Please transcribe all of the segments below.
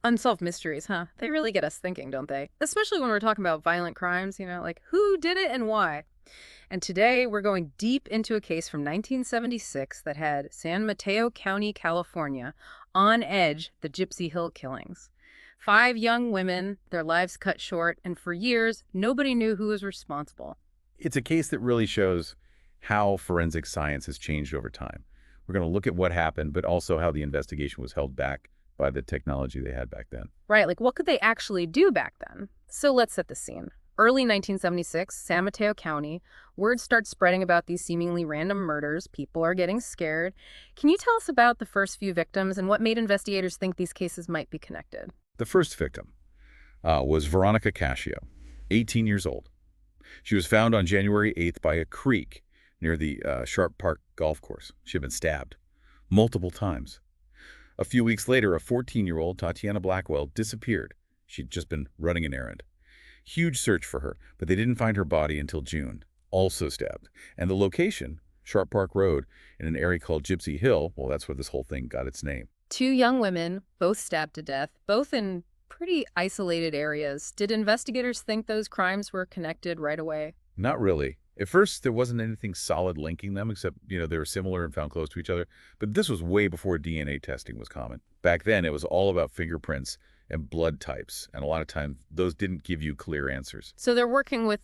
Unsolved mysteries, huh? They really get us thinking, don't they? Especially when we're talking about violent crimes, like who did it and why. And today we're going deep into a case from 1976 that had San Mateo County, California, on edge, the Gypsy Hill Killings. 5 young women, their lives cut short, and for years, nobody knew who was responsible. It's a case that really shows how forensic science has changed over time. We're going to look at what happened, but also how the investigation was held back by the technology they had back then. Right, like what could they actually do back then? So let's set the scene. Early 1976, San Mateo County, word starts spreading about these seemingly random murders. People are getting scared. Can you tell us about the first few victims and what made investigators think these cases might be connected? The first victim was Veronica Cascio, 18 years old. She was found on January 8th by a creek near the Sharp Park golf course. She had been stabbed multiple times. A few weeks later, a 14-year-old, Tatiana Blackwell, disappeared. She'd just been running an errand. Huge search for her, but they didn't find her body until June, also stabbed. And the location, Sharp Park Road, in an area called Gypsy Hill, well, that's where this whole thing got its name. 2 young women, both stabbed to death, both in pretty isolated areas. Did investigators think those crimes were connected right away? Not really. At first, there wasn't anything solid linking them, except, they were similar and found close to each other. But this was way before DNA testing was common. Back then, it was all about fingerprints and blood types, and a lot of times, those didn't give you clear answers. So they're working with,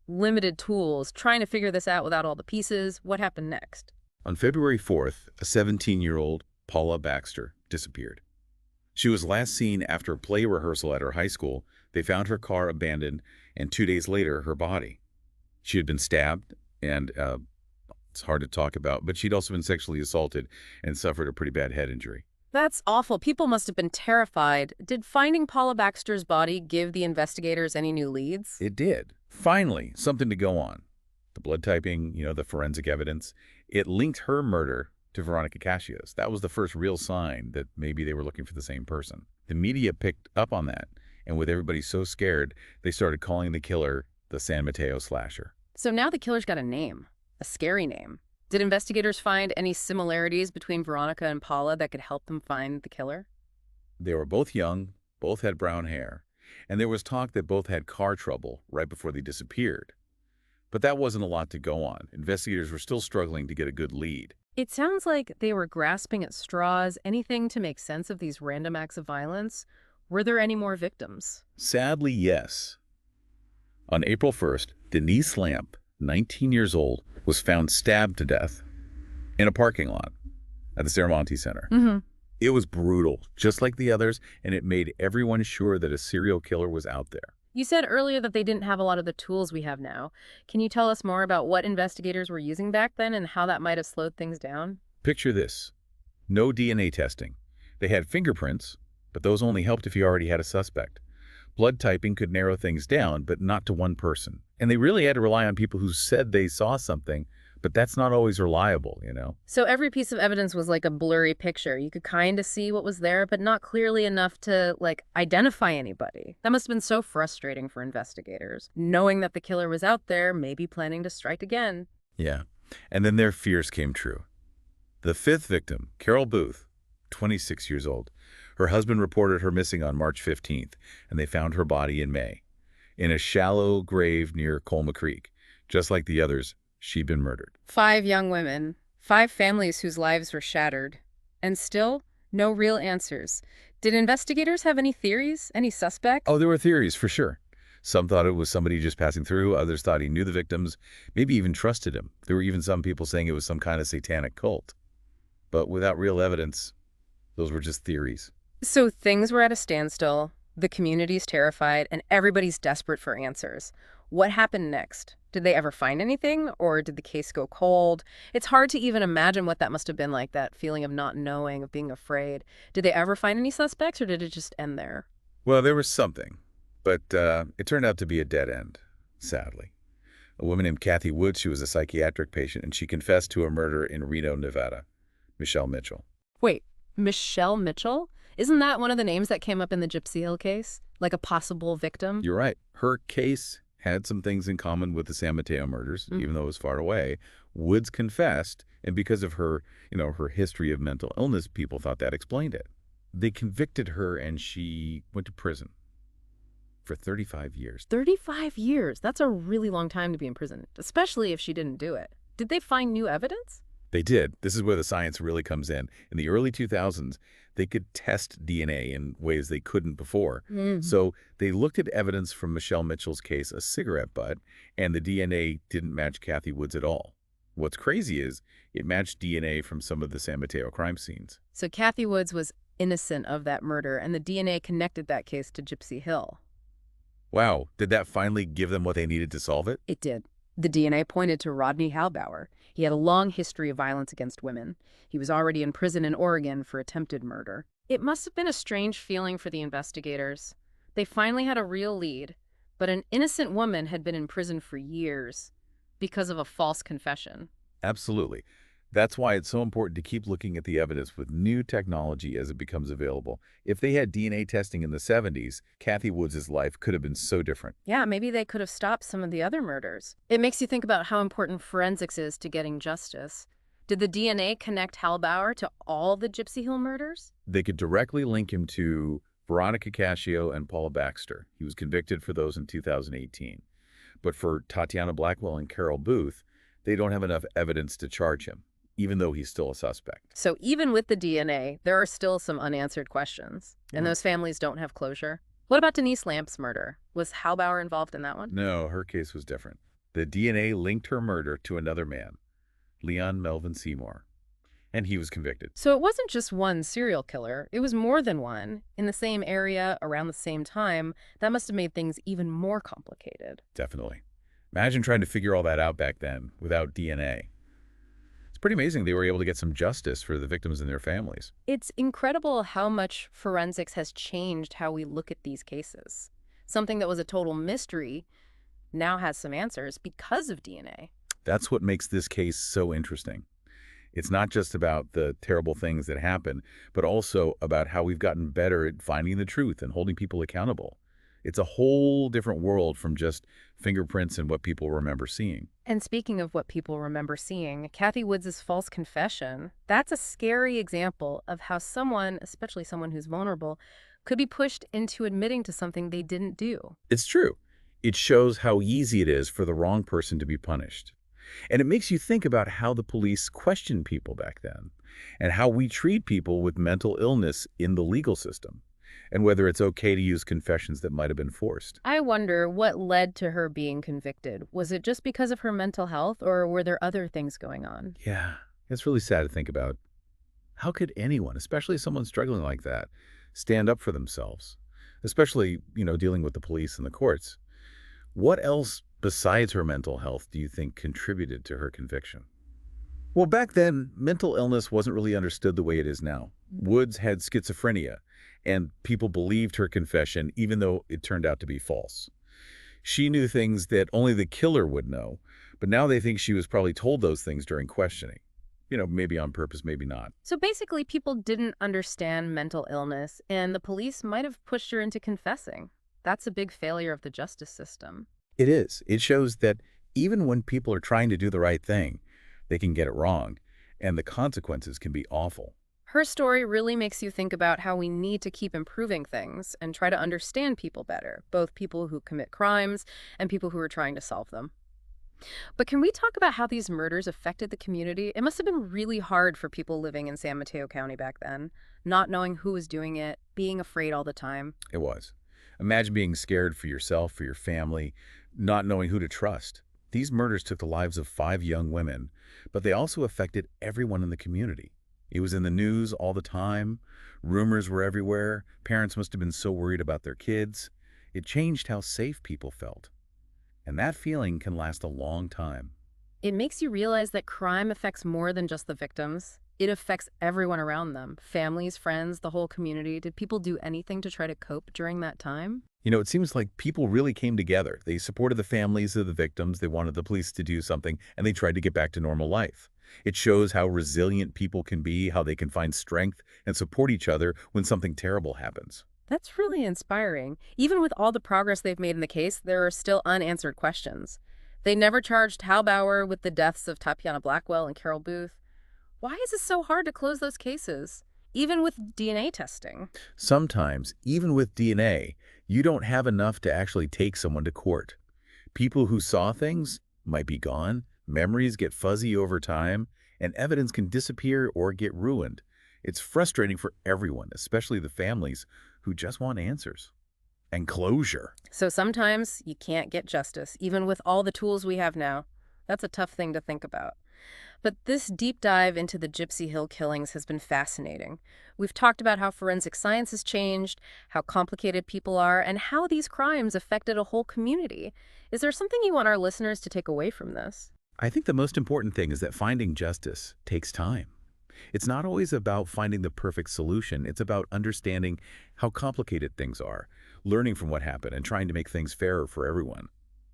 limited tools, trying to figure this out without all the pieces. What happened next? On February 4th, a 17-year-old Paula Baxter disappeared. She was last seen after a play rehearsal at her high school. They found her car abandoned, and 2 days later, her body. She had been stabbed, and it's hard to talk about, but she'd also been sexually assaulted and suffered a pretty bad head injury. That's awful. People must have been terrified. Did finding Paula Baxter's body give the investigators any new leads? It did. Finally, something to go on. The blood typing, the forensic evidence, it linked her murder to Veronica Cassius. That was the first real sign that maybe they were looking for the same person. The media picked up on that, and with everybody so scared, they started calling the killer the San Mateo Slasher. So now the killer's got a name, a scary name. Did investigators find any similarities between Veronica and Paula that could help them find the killer? They were both young, both had brown hair, and there was talk that both had car trouble right before they disappeared. But that wasn't a lot to go on. Investigators were still struggling to get a good lead. It sounds like they were grasping at straws, anything to make sense of these random acts of violence. Were there any more victims? Sadly, yes. On April 1st, Denise Lamp, 19 years old, was found stabbed to death in a parking lot at the Serramonte Center. It was brutal, just like the others, and it made everyone sure that a serial killer was out there. You said earlier that they didn't have a lot of the tools we have now. Can you tell us more about what investigators were using back then and how that might have slowed things down? Picture this. No DNA testing. They had fingerprints, but those only helped if you already had a suspect. Blood typing could narrow things down, but not to one person. And they really had to rely on people who said they saw something, but that's not always reliable, So every piece of evidence was like a blurry picture. You could kind of see what was there, but not clearly enough to, identify anybody. That must have been so frustrating for investigators, knowing that the killer was out there, maybe planning to strike again. Yeah. And then their fears came true. The fifth victim, Carol Booth, 26 years old. Her husband reported her missing on March 15th, and they found her body in May, in a shallow grave near Colma Creek. Just like the others, she'd been murdered. 5 young women, 5 families whose lives were shattered. And still, no real answers. Did investigators have any theories? Any suspects? Oh, there were theories, for sure. Some thought it was somebody just passing through. Others thought he knew the victims, maybe even trusted him. There were even some people saying it was some kind of satanic cult. But without real evidence, those were just theories. So things were at a standstill, the community's terrified, and everybody's desperate for answers. What happened next? Did they ever find anything, or did the case go cold? It's hard to even imagine what that must have been like, that feeling of not knowing, of being afraid. Did they ever find any suspects, or did it just end there? Well, there was something, but it turned out to be a dead end, sadly. A woman named Kathy Woods, she was a psychiatric patient, and she confessed to a murder in Reno, Nevada. Michelle Mitchell. Wait, Michelle Mitchell? Isn't that one of the names that came up in the Gypsy Hill case? Like a possible victim? You're right. Her case had some things in common with the San Mateo murders, even though it was far away. Woods confessed, and because of her, her history of mental illness, people thought that explained it. They convicted her and she went to prison for 35 years. 35 years. That's a really long time to be in prison, especially if she didn't do it. Did they find new evidence? They did. This is where the science really comes in. In the early 2000s, they could test DNA in ways they couldn't before. Mm. So they looked at evidence from Michelle Mitchell's case, a cigarette butt, and the DNA didn't match Kathy Woods at all. What's crazy is it matched DNA from some of the San Mateo crime scenes. So Kathy Woods was innocent of that murder, and the DNA connected that case to Gypsy Hill. Wow, did that finally give them what they needed to solve it? It did. The DNA pointed to Rodney Halbauer. He had a long history of violence against women. He was already in prison in Oregon for attempted murder. It must have been a strange feeling for the investigators. They finally had a real lead, but an innocent woman had been in prison for years because of a false confession. Absolutely. That's why it's so important to keep looking at the evidence with new technology as it becomes available. If they had DNA testing in the 70s, Kathy Woods' life could have been so different. Yeah, maybe they could have stopped some of the other murders. It makes you think about how important forensics is to getting justice. Did the DNA connect Halbauer to all the Gypsy Hill murders? They could directly link him to Veronica Cascio and Paula Baxter. He was convicted for those in 2018. But for Tatiana Blackwell and Carol Booth, they don't have enough evidence to charge him, even though he's still a suspect. So even with the DNA, there are still some unanswered questions, and those families don't have closure. What about Denise Lamp's murder? Was Halbauer involved in that one? No, her case was different. The DNA linked her murder to another man, Leon Melvin Seymour, and he was convicted. So it wasn't just one serial killer, it was more than one, in the same area, around the same time. That must have made things even more complicated. Definitely. Imagine trying to figure all that out back then without DNA. It's pretty amazing they were able to get some justice for the victims and their families. It's incredible how much forensics has changed how we look at these cases. Something that was a total mystery now has some answers because of DNA. That's what makes this case so interesting. It's not just about the terrible things that happen, but also about how we've gotten better at finding the truth and holding people accountable. It's a whole different world from just fingerprints and what people remember seeing. And speaking of what people remember seeing, Kathy Woods' false confession, that's a scary example of how someone, especially someone who's vulnerable, could be pushed into admitting to something they didn't do. It's true. It shows how easy it is for the wrong person to be punished. And it makes you think about how the police questioned people back then and how we treat people with mental illness in the legal system and whether it's okay to use confessions that might have been forced. I wonder what led to her being convicted. Was it just because of her mental health, or were there other things going on? Yeah, it's really sad to think about. How could anyone, especially someone struggling like that, stand up for themselves? Especially, dealing with the police and the courts. What else besides her mental health do you think contributed to her conviction? Well, back then, mental illness wasn't really understood the way it is now. Woods had schizophrenia, and people believed her confession even though it turned out to be false. She knew things that only the killer would know, but now they think she was probably told those things during questioning. Maybe on purpose, maybe not. So basically, people didn't understand mental illness, and the police might have pushed her into confessing. That's a big failure of the justice system. It is. It shows that even when people are trying to do the right thing, they can get it wrong, and the consequences can be awful. Her story really makes you think about how we need to keep improving things and try to understand people better, both people who commit crimes and people who are trying to solve them. But can we talk about how these murders affected the community? It must have been really hard for people living in San Mateo County back then, not knowing who was doing it, being afraid all the time. It was. Imagine being scared for yourself, for your family, not knowing who to trust. These murders took the lives of 5 young women, but they also affected everyone in the community. It was in the news all the time. Rumors were everywhere. Parents must have been so worried about their kids. It changed how safe people felt. And that feeling can last a long time. It makes you realize that crime affects more than just the victims. It affects everyone around them, families, friends, the whole community. Did people do anything to try to cope during that time? It seems like people really came together. They supported the families of the victims. They wanted the police to do something, and they tried to get back to normal life. It shows how resilient people can be, how they can find strength and support each other when something terrible happens. That's really inspiring. Even with all the progress they've made in the case, there are still unanswered questions. They never charged Halbauer with the deaths of Tatiana Blackwell and Carol Booth. Why is it so hard to close those cases? even with DNA testing. Sometimes, even with DNA, you don't have enough to actually take someone to court. People who saw things might be gone, memories get fuzzy over time, and evidence can disappear or get ruined. It's frustrating for everyone, especially the families who just want answers and closure. So sometimes you can't get justice, even with all the tools we have now. That's a tough thing to think about. But this deep dive into the Gypsy Hill killings has been fascinating. We've talked about how forensic science has changed, how complicated people are, and how these crimes affected a whole community. Is there something you want our listeners to take away from this? I think the most important thing is that finding justice takes time. It's not always about finding the perfect solution. It's about understanding how complicated things are, learning from what happened, and trying to make things fairer for everyone.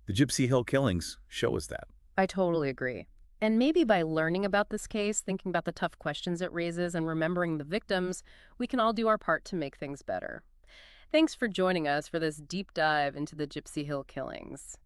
The Gypsy Hill killings show us that. I totally agree. And maybe by learning about this case, thinking about the tough questions it raises, and remembering the victims, we can all do our part to make things better. Thanks for joining us for this deep dive into the Gypsy Hill killings.